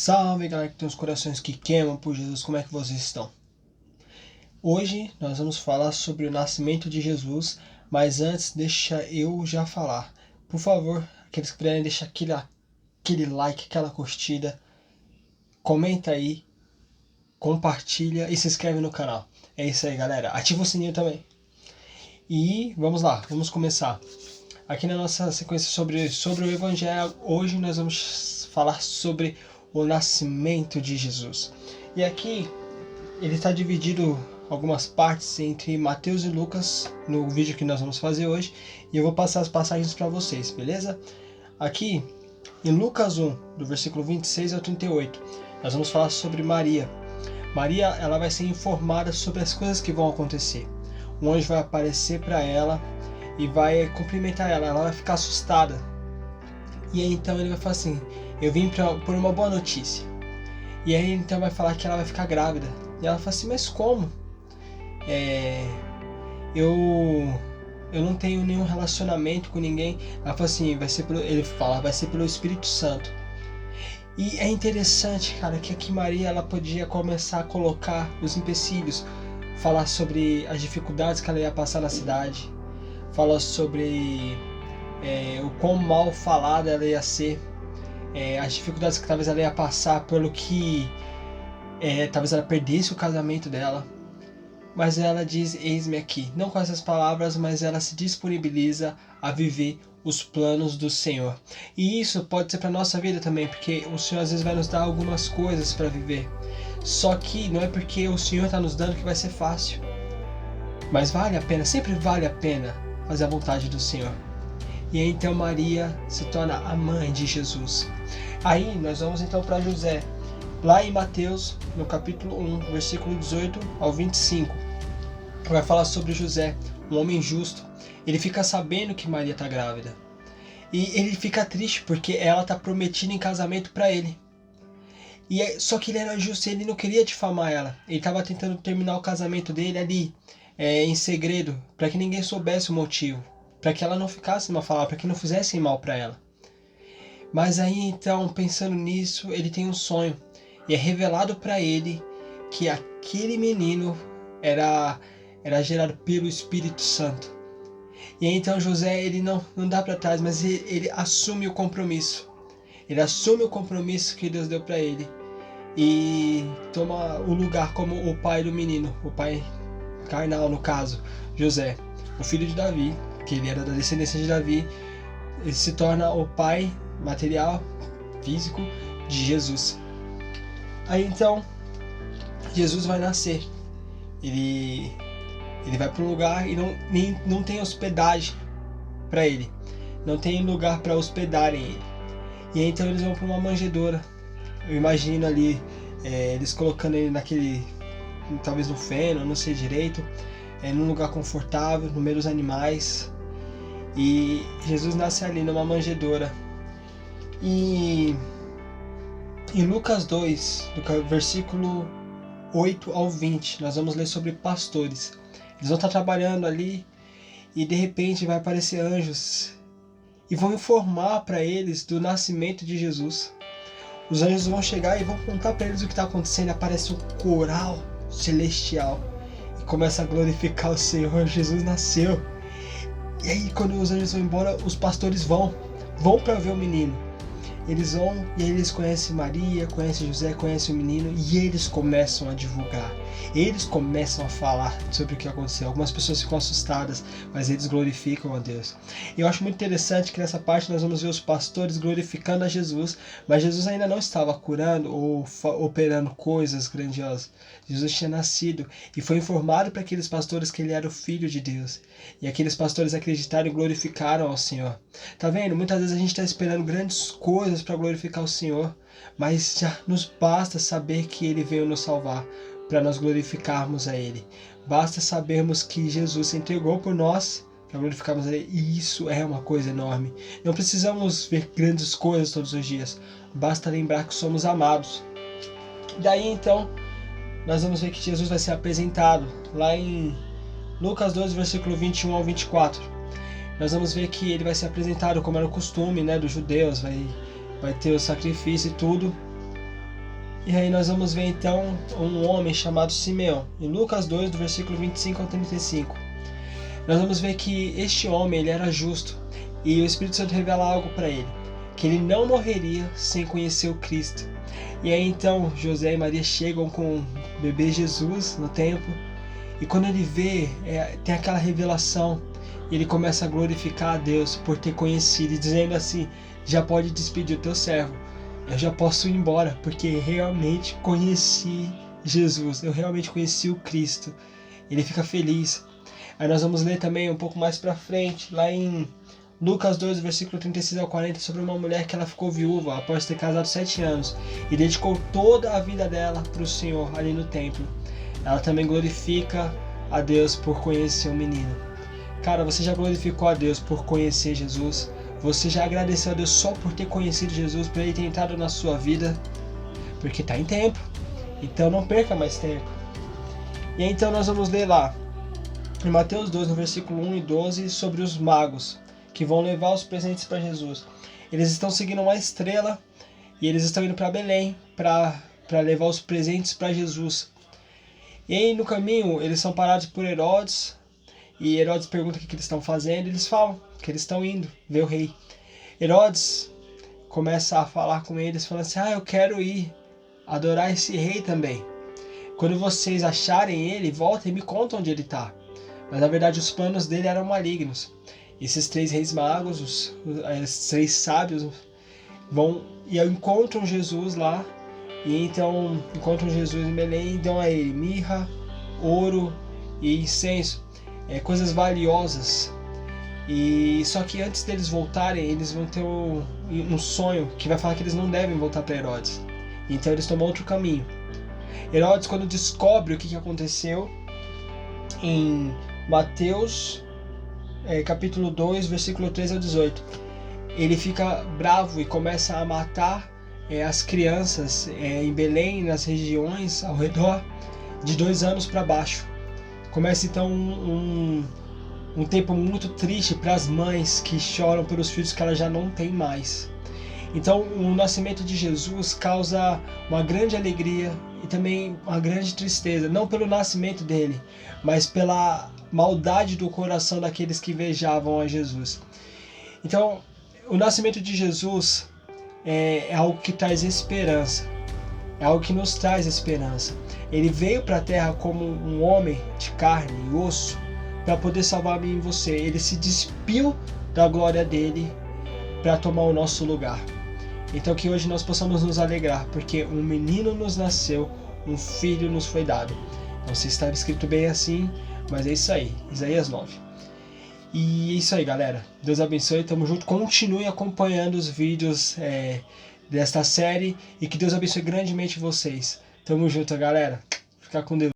Salve galera que tem os corações que queimam por Jesus, como é que vocês estão? Hoje nós vamos falar sobre o nascimento de Jesus, mas antes deixa eu já falar. Por favor, aqueles que puderem deixar aquele like, aquela curtida, comenta aí, compartilha e se inscreve no canal. É isso aí galera, ativa o sininho também. E vamos lá, vamos começar. Aqui na nossa sequência sobre o Evangelho, hoje nós vamos falar sobre o nascimento de Jesus. E aqui ele está dividido algumas partes entre Mateus e Lucas no vídeo que nós vamos fazer hoje. E eu vou passar as passagens para vocês, beleza? Aqui em Lucas 1, do versículo 26 ao 38, nós vamos falar sobre Maria. Maria, ela vai ser informada sobre as coisas que vão acontecer. Um anjo vai aparecer para ela e vai cumprimentar ela. Ela vai ficar assustada. E aí então ele vai falar assim: eu vim por uma boa notícia. E aí então vai falar que ela vai ficar grávida. E ela fala assim: mas como? Eu não tenho nenhum relacionamento com ninguém. Ela fala assim: vai ser pelo Espírito Santo. E é interessante, cara, que aqui Maria ela podia começar a colocar os empecilhos, falar sobre as dificuldades que ela ia passar na cidade, falar sobre o quão mal falada ela ia ser, as dificuldades que talvez ela ia passar pelo que talvez ela perdesse o casamento dela. Mas ela diz: eis-me aqui, não com essas palavras, mas ela se disponibiliza a viver os planos do Senhor. E isso pode ser para nossa vida também, porque o Senhor às vezes vai nos dar algumas coisas para viver. Só que não é porque o Senhor está nos dando que vai ser fácil. Mas vale a pena, sempre vale a pena fazer a vontade do Senhor. E aí então Maria se torna a mãe de Jesus. Aí nós vamos então para José, lá em Mateus, no capítulo 1, versículo 18 ao 25. Vai falar sobre José, um homem justo. Ele fica sabendo que Maria está grávida. E ele fica triste porque ela está prometida em casamento para ele. Só que ele era justo e ele não queria difamar ela. Ele estava tentando terminar o casamento dele ali, em segredo, para que ninguém soubesse o motivo. Para que ela não ficasse mal falada, para que não fizessem mal para ela. Mas aí então, pensando nisso, ele tem um sonho. E é revelado para ele que aquele menino era gerado pelo Espírito Santo. E aí então José, ele não dá para trás, mas ele assume o compromisso. Ele assume o compromisso que Deus deu para ele. E toma o lugar como o pai do menino, o pai carnal no caso, José, o filho de Davi, que ele era da descendência de Davi. Ele se torna o pai material, físico de Jesus. Aí então Jesus vai nascer. Ele vai para um lugar e não tem hospedagem para ele. Não tem lugar para hospedarem ele. E aí então eles vão para uma manjedoura. Eu imagino ali eles colocando ele naquele, talvez no feno, não sei direito, num lugar confortável, no meio dos animais. E Jesus nasce ali numa manjedoura. E em Lucas 2, do versículo 8 ao 20, nós vamos ler sobre pastores. Eles vão estar trabalhando ali e de repente vai aparecer anjos e vão informar para eles do nascimento de Jesus. Os anjos vão chegar e vão contar para eles o que está acontecendo. Aparece um coral celestial e começa a glorificar o Senhor. Jesus nasceu. E aí quando os anjos vão embora, os pastores vão para ver o menino. Eles vão e aí eles conhecem Maria, conhecem José, conhecem o menino e eles começam a divulgar. Eles começam a falar sobre o que aconteceu. Algumas pessoas ficam assustadas, mas eles glorificam a Deus. E eu acho muito interessante que nessa parte nós vamos ver os pastores glorificando a Jesus, mas Jesus ainda não estava curando ou operando coisas grandiosas. Jesus tinha nascido e foi informado para aqueles pastores que ele era o Filho de Deus. E aqueles pastores acreditaram e glorificaram ao Senhor. Tá vendo? Muitas vezes a gente está esperando grandes coisas para glorificar o Senhor, mas já nos basta saber que Ele veio nos salvar para nós glorificarmos a Ele. Basta sabermos que Jesus se entregou por nós para glorificarmos a Ele, e isso é uma coisa enorme. Não precisamos ver grandes coisas todos os dias, basta lembrar que somos amados. Daí então, nós vamos ver que Jesus vai ser apresentado lá em Lucas 12, versículo 21 ao 24. Nós vamos ver que ele vai ser apresentado como era o costume, dos judeus, vai ter o sacrifício e tudo. E aí nós vamos ver então um homem chamado Simeão, em Lucas 2, do versículo 25 ao 35. Nós vamos ver que este homem ele era justo e o Espírito Santo revela algo para ele, que ele não morreria sem conhecer o Cristo. E aí então José e Maria chegam com o bebê Jesus no templo, e quando ele vê, tem aquela revelação, e ele começa a glorificar a Deus por ter conhecido, e dizendo assim: já pode despedir o teu servo, eu já posso ir embora, porque realmente conheci Jesus, eu realmente conheci o Cristo. Ele fica feliz. Aí nós vamos ler também um pouco mais pra frente, lá em Lucas 2, versículo 36 ao 40, sobre uma mulher que ela ficou viúva após ter casado 7 anos e dedicou toda a vida dela para o Senhor ali no templo. Ela também glorifica a Deus por conhecer o menino. Cara, você já glorificou a Deus por conhecer Jesus? Você já agradeceu a Deus só por ter conhecido Jesus, por ele ter entrado na sua vida? Porque está em tempo, então não perca mais tempo. E aí, então nós vamos ler lá em Mateus 2, no versículo 1 e 12, sobre os magos que vão levar os presentes para Jesus. Eles estão seguindo uma estrela e eles estão indo para Belém para levar os presentes para Jesus. E aí no caminho eles são parados por Herodes, e Herodes pergunta o que eles estão fazendo, e eles falam que eles estão indo ver o rei. Herodes começa a falar com eles, falando assim: eu quero ir adorar esse rei também. Quando vocês acharem ele, voltem e me contam onde ele está. Mas na verdade os planos dele eram malignos. Esses 3 reis magos, os 3 sábios, vão e encontram Jesus lá. E então encontram Jesus em Belém e dão a ele mirra, ouro e incenso, coisas valiosas. E só que antes deles voltarem, eles vão ter um sonho que vai falar que eles não devem voltar para Herodes. Então eles tomam outro caminho. Herodes, quando descobre o que aconteceu, em Mateus capítulo 2, versículo 13 ao 18, ele fica bravo e começa a matar as crianças em Belém, nas regiões ao redor, de 2 anos para baixo. Começa então um tempo muito triste para as mães que choram pelos filhos que elas já não têm mais. Então o nascimento de Jesus causa uma grande alegria e também uma grande tristeza, não pelo nascimento dele, mas pela maldade do coração daqueles que invejavam a Jesus. Então o nascimento de Jesus é algo que traz esperança, é algo que nos traz esperança. Ele veio para a terra como um homem de carne e osso para poder salvar a mim e você. Ele se despiu da glória dele para tomar o nosso lugar. Então que hoje nós possamos nos alegrar, porque um menino nos nasceu, um filho nos foi dado. Não sei se estava escrito bem assim, mas é isso aí, Isaías 9. E é isso aí, galera. Deus abençoe, tamo junto. Continue acompanhando os vídeos desta série e que Deus abençoe grandemente vocês. Tamo junto, galera. Fica com Deus.